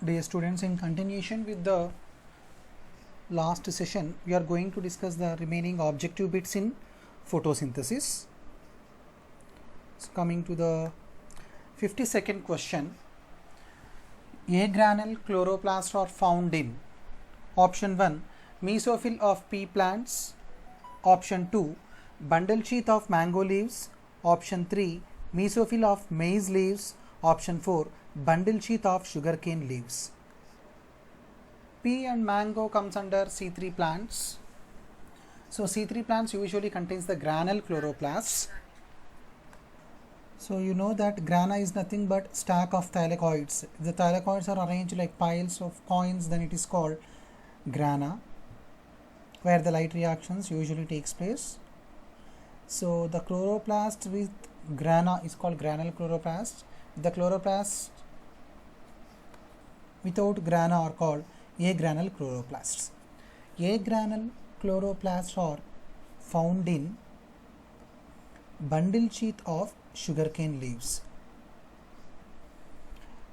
Dear students, in continuation with the last session, we are going to discuss the remaining objective bits in photosynthesis. So coming to the 52nd question, agranule chloroplasts are found in option 1 mesophyll of pea plants, option 2 bundle sheath of mango leaves, option 3 mesophyll of maize leaves, option 4 bundle sheath of sugarcane leaves. Pea and mango comes under C3 plants. So C3 plants usually contains the granule chloroplasts. So you know that grana is nothing but stack of thylakoids. If the thylakoids are arranged like piles of coins, then it is called grana, where the light reactions usually takes place. So the chloroplast with grana is called granule chloroplast. The chloroplasts without grana are called agranule chloroplasts. Agranule chloroplasts are found in bundle sheath of sugarcane leaves.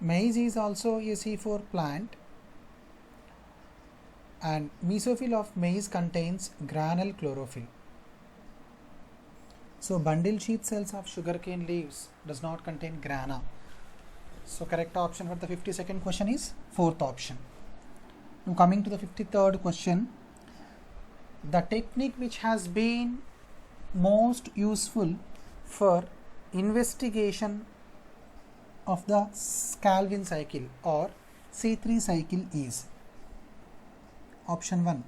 Maize is also a C4 plant, and mesophyll of maize contains granule chlorophyll. So bundle sheath cells of sugarcane leaves does not contain grana. So correct option for the 52nd question is fourth option. Now coming to the 53rd question, the technique which has been most useful for investigation of the Calvin cycle or C3 cycle is option 1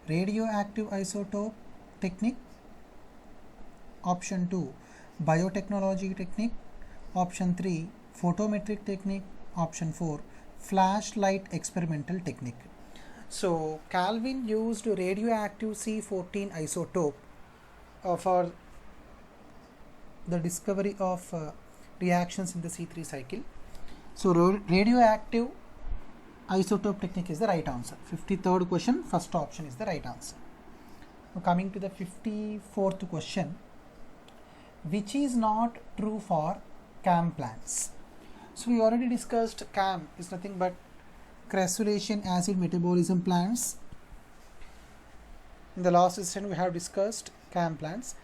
radioactive isotope technique, option 2 biotechnology technique, option 3 photometric technique, option 4 flashlight experimental technique. So Calvin used radioactive C14 isotope for the discovery of reactions in the C3 cycle. So radioactive isotope technique is the right answer. 53rd question, first option is the right answer. Now coming to the 54th question, which is not true for CAM plants? So we already discussed CAM is nothing but crassulacean acid metabolism plants. In the last session we have discussed CAM plants.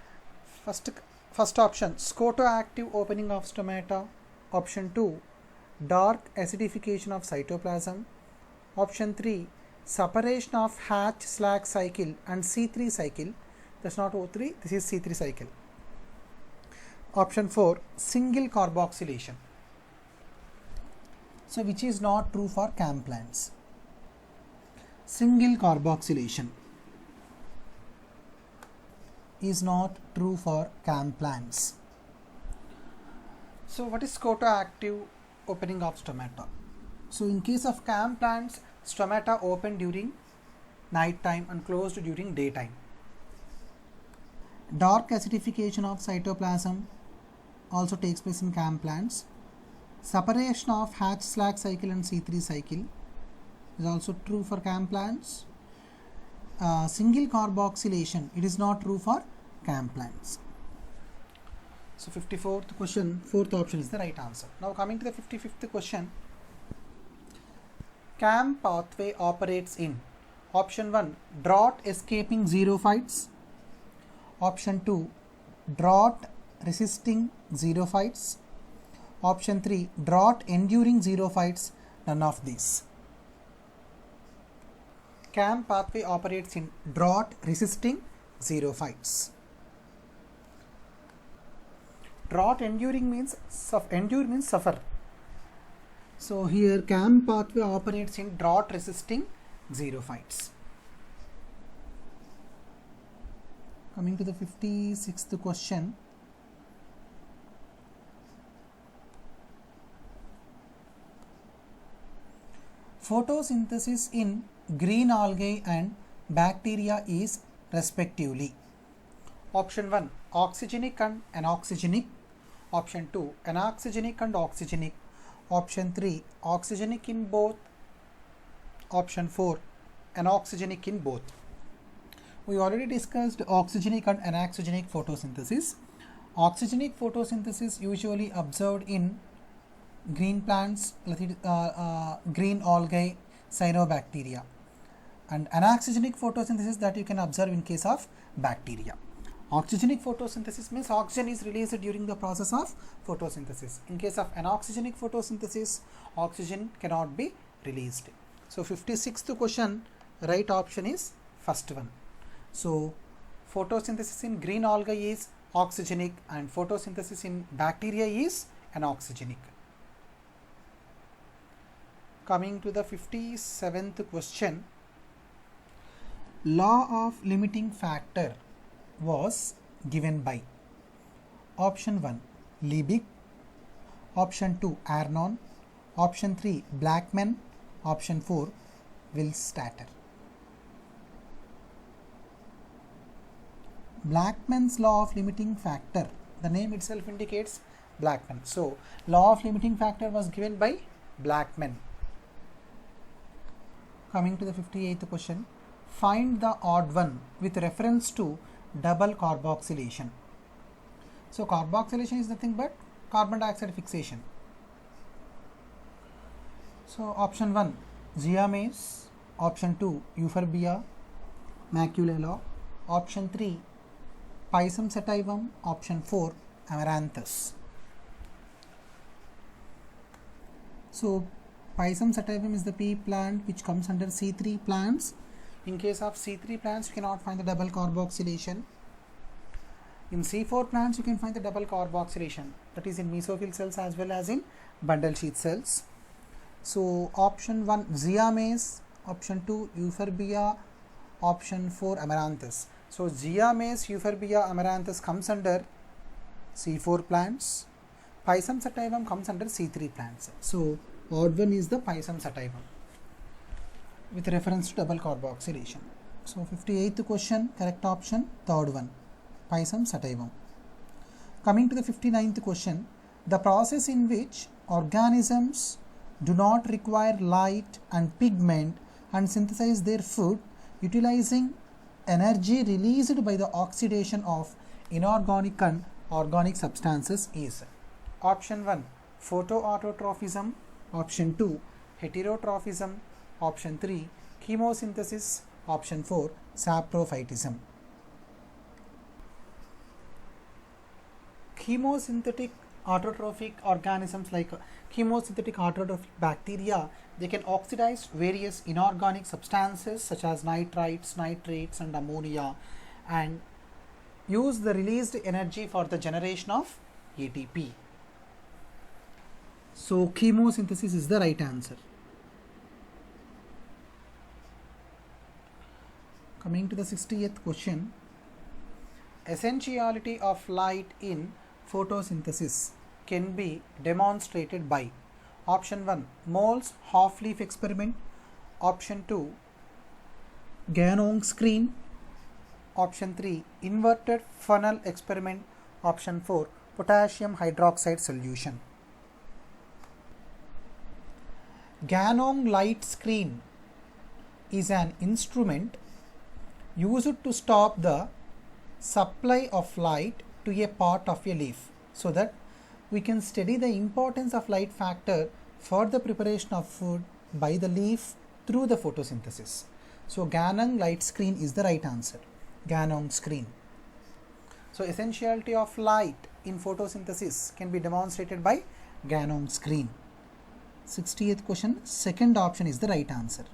First option scotoactive opening of stomata, option 2 dark acidification of cytoplasm, option 3 separation of Hatch-Slack cycle and C3 cycle. That's not O3, this is C3 cycle. Option 4 single carboxylation. So which is not true for CAM plants? Single carboxylation is not true for CAM plants. So what is scotoactive opening of stomata? So in case of CAM plants, stomata open during night time and closed during daytime. Dark acidification of cytoplasm also takes place in CAM plants. Separation of Hatch-Slack cycle and C3 cycle is also true for CAM plants. Single carboxylation, it is not true for CAM plants. So 54th question, fourth option is the right answer. Now coming to the 55th question, CAM pathway operates in option 1 drought escaping xerophytes, option 2 drought resisting xerophytes, option 3 drought enduring xerophytes, none of these. CAM pathway operates in drought resisting xerophytes. Drought enduring means endure means suffer. So here CAM pathway operates in drought resisting xerophytes. Coming to the 56th question, photosynthesis in green algae and bacteria is respectively option 1 oxygenic and anoxygenic, option 2 anoxygenic and oxygenic, option 3 oxygenic in both, option 4 anoxygenic in both. We already discussed oxygenic and anoxygenic photosynthesis. Oxygenic photosynthesis usually observed in green plants, green algae, cyanobacteria, and anaxigenic photosynthesis that you can observe in case of bacteria. Oxygenic photosynthesis means oxygen is released during the process of photosynthesis. In case of anoxygenic photosynthesis, oxygen cannot be released. So 56th question, right option is first one. So photosynthesis in green algae is oxygenic and photosynthesis in bacteria is anoxygenic. Coming to the 57th question, law of limiting factor was given by option 1 Liebig, option 2 Arnon, option 3 Blackman, option 4 Willstatter. Blackman's law of limiting factor, the name itself indicates Blackman. So law of limiting factor was given by Blackman. Coming to the 58th question, find the odd one with reference to double carboxylation. So carboxylation is nothing but carbon dioxide fixation. So option 1 Zeamase, option 2 Euphorbia maculata, option 3 Pisum sativum, option 4 Amaranthus. So Pisum sativum is the pea plant which comes under C3 plants. In case of C3 plants, you cannot find the double carboxylation. In C4 plants, you can find the double carboxylation, that is in mesophyll cells as well as in bundle sheath cells. So option 1 Zeamase, option 2 Euphorbia, option 4 Amaranthus. So Zeamase, Euphorbia, Amaranthus comes under C4 plants. Pisum sativum comes under C3 plants. So odd one is the Pisum sativum with reference to double carboxylation. So 58th question, correct option, third one, Pisum sativum. Coming to the 59th question, the process in which organisms do not require light and pigment and synthesize their food utilizing energy released by the oxidation of inorganic and organic substances is option 1 photoautotrophism, option 2 heterotrophism, option 3 chemosynthesis, option 4 saprophytism. Chemosynthetic autotrophic organisms like chemosynthetic autotrophic bacteria, they can oxidize various inorganic substances such as nitrites, nitrates and ammonia and use the released energy for the generation of ATP. So chemosynthesis is the right answer. Coming to the 60th question, essentiality of light in photosynthesis can be demonstrated by option 1 Moll's half-leaf experiment, option 2 Ganong screen, option 3 inverted funnel experiment, option 4 potassium hydroxide solution. Ganong light screen is an instrument used to stop the supply of light to a part of a leaf so that we can study the importance of light factor for the preparation of food by the leaf through the photosynthesis. So Ganong light screen is the right answer. Ganong screen. So essentiality of light in photosynthesis can be demonstrated by Ganong screen. 60th question, second option is the right answer.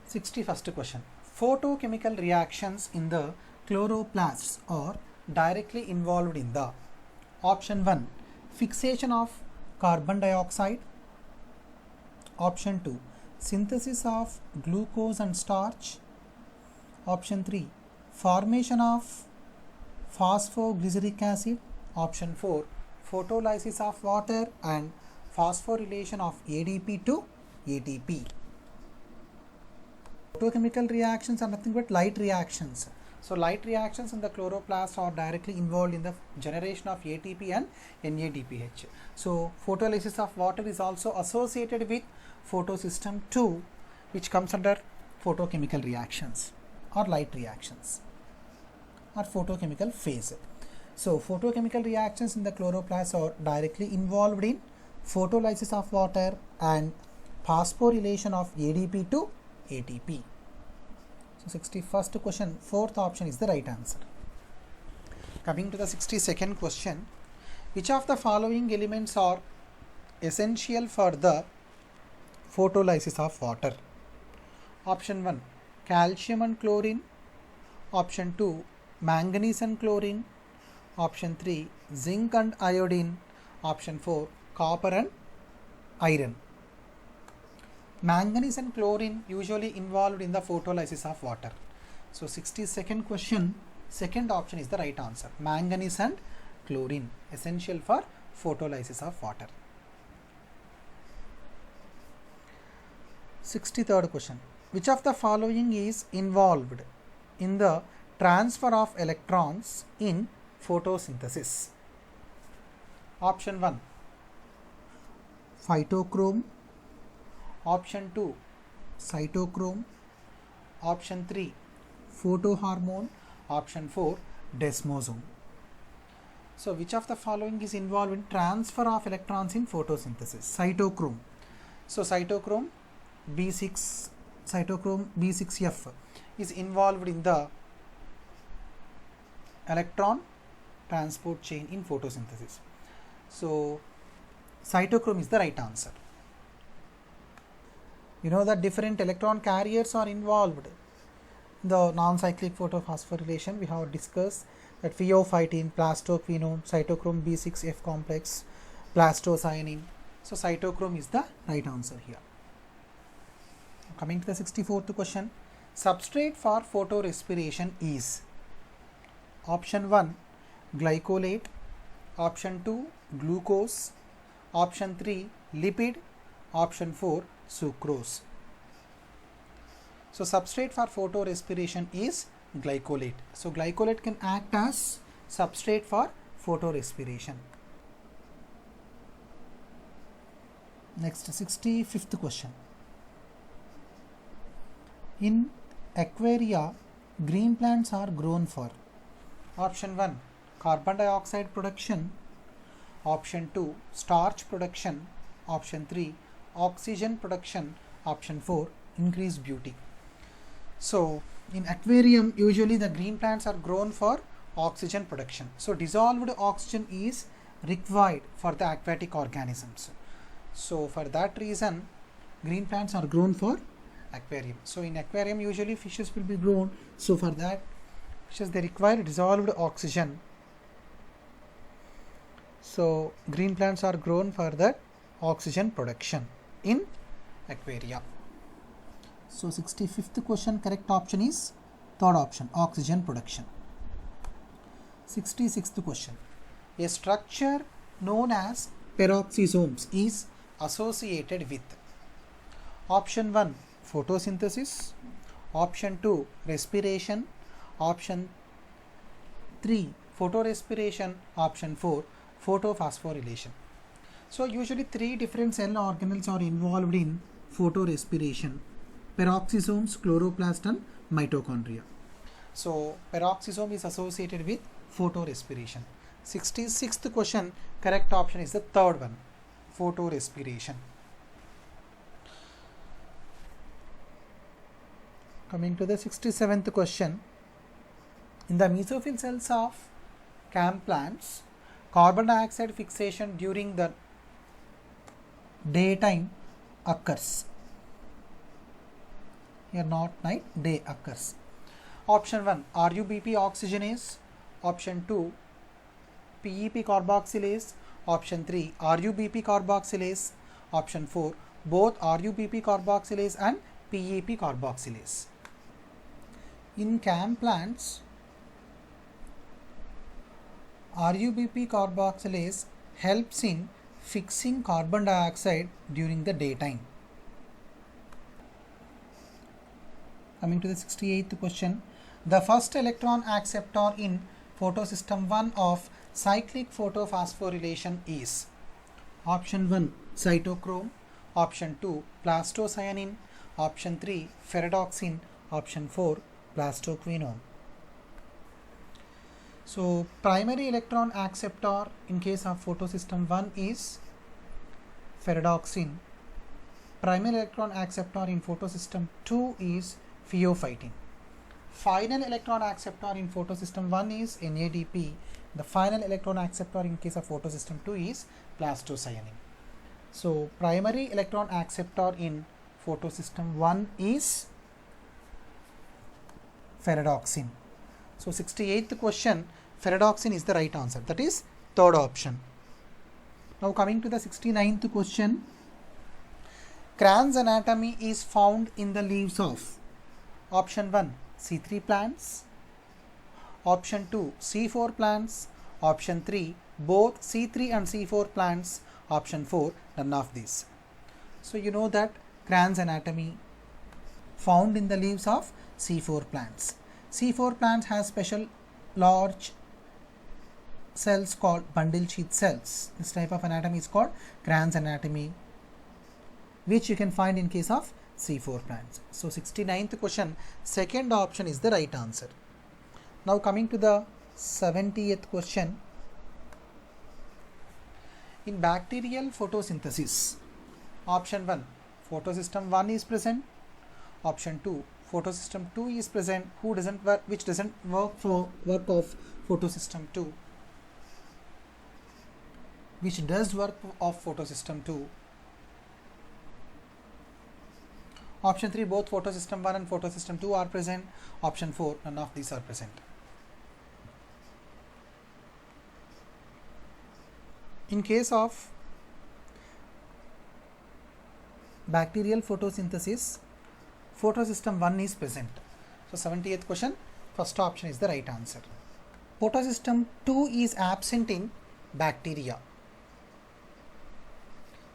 61st question, photochemical reactions in the chloroplasts are directly involved in the option 1 fixation of carbon dioxide, option 2 synthesis of glucose and starch, option 3 formation of phosphoglyceric acid, option 4 photolysis of water and phosphorylation of ADP to ATP. Photochemical reactions are nothing but light reactions. So light reactions in the chloroplasts are directly involved in the generation of ATP and NADPH. So photolysis of water is also associated with photosystem 2, which comes under photochemical reactions or light reactions or photochemical phase. So photochemical reactions in the chloroplast are directly involved in photolysis of water and phosphorylation of ADP to ATP. So 61st question, fourth option is the right answer. Coming to the 62nd question, which of the following elements are essential for the photolysis of water? Option 1, calcium and chlorine. Option 2, manganese and chlorine. Option 3, zinc and iodine. Option 4, copper and iron. Manganese and chlorine usually involved in the photolysis of water. So 62nd question, second option is the right answer. Manganese and chlorine, essential for photolysis of water. 63rd question, which of the following is involved in the transfer of electrons in photosynthesis? Option 1, phytochrome. Option 2, cytochrome. Option 3, photohormone. Option 4, desmosome. So which of the following is involved in transfer of electrons in photosynthesis? Cytochrome. So cytochrome B6F is involved in the electron transport chain in photosynthesis. So cytochrome is the right answer. You know that different electron carriers are involved in the non-cyclic photophosphorylation. We have discussed that pheophytene, plastoquinone, cytochrome B6F complex, plastocyanine. So cytochrome is the right answer here. Coming to the 64th question, substrate for photorespiration is option 1, glycolate. Option 2, glucose. Option 3, lipid. Option 4, sucrose. So substrate for photorespiration is glycolate. So glycolate can act as substrate for photorespiration. Next, 65th question. In aquaria, green plants are grown for option 1, carbon dioxide production. Option 2, starch production. Option 3, oxygen production. Option 4, increased beauty. So in aquarium, usually the green plants are grown for oxygen production. So dissolved oxygen is required for the aquatic organisms. So for that reason, green plants are grown for aquarium. So in aquarium, usually fishes will be grown. So for that, fishes they require dissolved oxygen. So green plants are grown for that oxygen production in aquaria. So 65th question, correct option is third option, oxygen production. 66th question, a structure known as peroxisomes is associated with option 1, photosynthesis. Option 2, respiration. Option 3, photorespiration. Option 4, photophosphorylation. So usually 3 different cell organelles are involved in photorespiration: peroxisomes, chloroplast and mitochondria. So peroxisome is associated with photorespiration. 66th question, correct option is the third one, photorespiration. Coming to the 67th question, in the mesophyll cells of CAM plants, carbon dioxide fixation during the daytime occurs. Here not night, day occurs. Option 1, RuBP oxygenase. Option 2, PEP carboxylase. Option 3, RuBP carboxylase. Option 4, both RuBP carboxylase and PEP carboxylase. In CAM plants, RuBP carboxylase helps in fixing carbon dioxide during the daytime. Coming to the 68th question, the first electron acceptor in photosystem 1 of cyclic photophosphorylation is option 1, cytochrome. Option 2, plastocyanine. Option 3, ferredoxin. Option 4, plastoquinone. So primary electron acceptor in case of photosystem 1 is ferredoxin. Primary electron acceptor in photosystem 2 is pheophytin. Final electron acceptor in photosystem 1 is NADP. The final electron acceptor in case of photosystem 2 is plastocyanin. So primary electron acceptor in photosystem 1 is ferredoxin. So 68th question, ferredoxin is the right answer. That is third option. Now coming to the 69th question, Cran's anatomy is found in the leaves of option 1 C3 plants, option 2 C4 plants, option 3 both C3 and C4 plants, option 4 none of these. So you know that Cran's anatomy found in the leaves of C4 plants. C4 plants has special large cells called bundle sheath cells. This type of anatomy is called Cran's anatomy, which you can find in case of C4 plants. So 69th question, second option is the right answer. Now coming to the 70th question, in bacterial photosynthesis, option 1 photosystem 1 is present, option 2 photosystem 2 is present, which doesn't work of photosystem 2, which does work of photosystem 2. Option 3 both photosystem 1 and photosystem 2 are present, option 4 none of these are present. In case of bacterial photosynthesis, photosystem 1 is present. So 70th question, first option is the right answer. Photosystem 2 is absent in bacteria.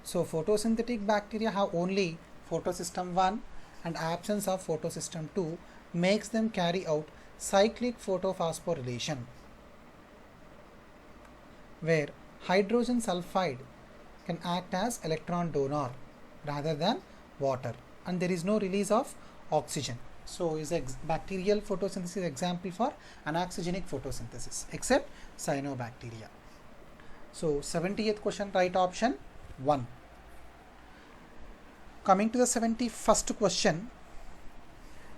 So photosynthetic bacteria have only photosystem 1 and absence of photosystem 2 makes them carry out cyclic photophosphorylation, where hydrogen sulfide can act as electron donor rather than water, and there is no release of oxygen. So is bacterial photosynthesis example for anaxigenic photosynthesis except cyanobacteria. So 70th question, right option 1. Coming to the 71st question,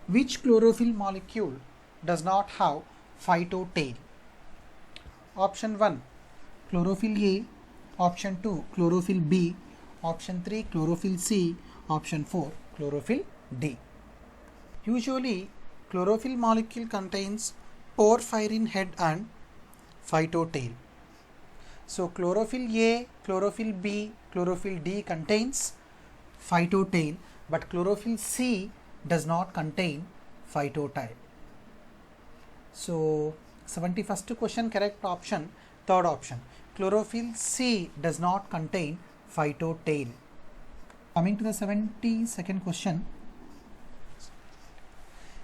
which chlorophyll molecule does not have phytotail? Option 1 chlorophyll A, option 2 chlorophyll B, option 3 chlorophyll C, option 4 chlorophyll D. Usually chlorophyll molecule contains porphyrin head and phytotail. So chlorophyll A, chlorophyll B, chlorophyll D contains phytotail, but chlorophyll C does not contain phytotail. So 71st question, correct option, third option. Chlorophyll C does not contain phytotail. Coming to the 72nd question,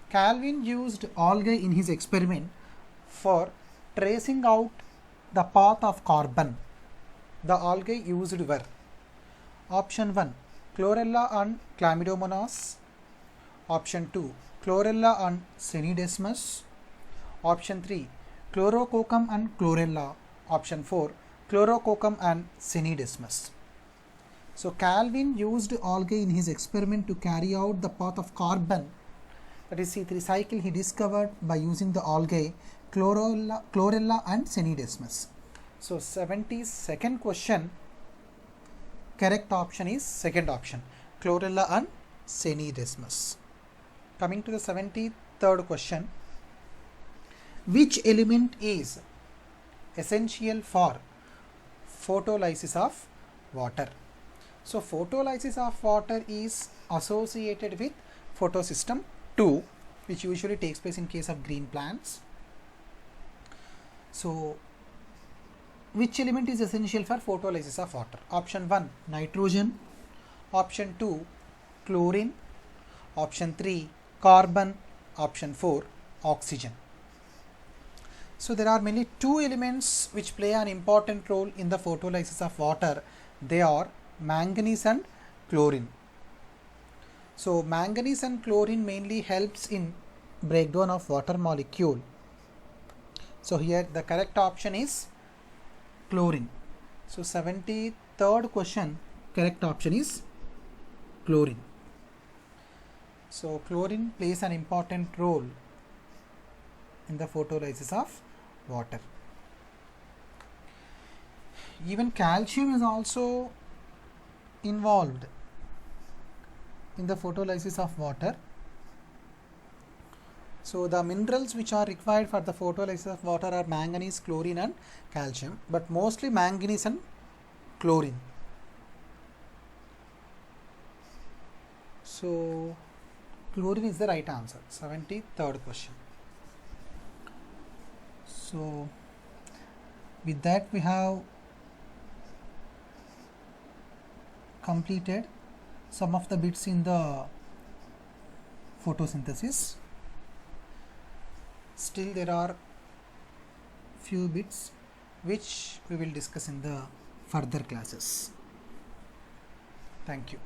Calvin used algae in his experiment for tracing out the path of carbon. The algae used were option 1 Chlorella and Chlamydomonas, option 2 Chlorella and Cynidesmus, option 3 Chlorococcum and Chlorella, option 4 Chlorococcum and Cynidesmus. So Calvin used algae in his experiment to carry out the path of carbon, that is C3 cycle, he discovered by using the algae Chlorella and Cynidesmus. So 72nd question, correct option is second option, Chlorella and Cynidesmus. Coming to the 73rd question, which element is essential for photolysis of water? So photolysis of water is associated with photosystem 2, which usually takes place in case of green plants. So which element is essential for photolysis of water? Option 1 nitrogen, option 2 chlorine, option 3 carbon, option 4 oxygen. So there are mainly two elements which play an important role in the photolysis of water. They are manganese and chlorine. So manganese and chlorine mainly helps in breakdown of water molecule. So here the correct option is chlorine. So 73rd question, correct option is chlorine. So chlorine plays an important role in the photolysis of water. Even calcium is also involved in the photolysis of water. So the minerals which are required for the photolysis of water are manganese, chlorine and calcium, but mostly manganese and chlorine. So chlorine is the right answer. 73rd question. So with that we have completed some of the bits in the photosynthesis. Still there are few bits which we will discuss in the further classes. Thank you.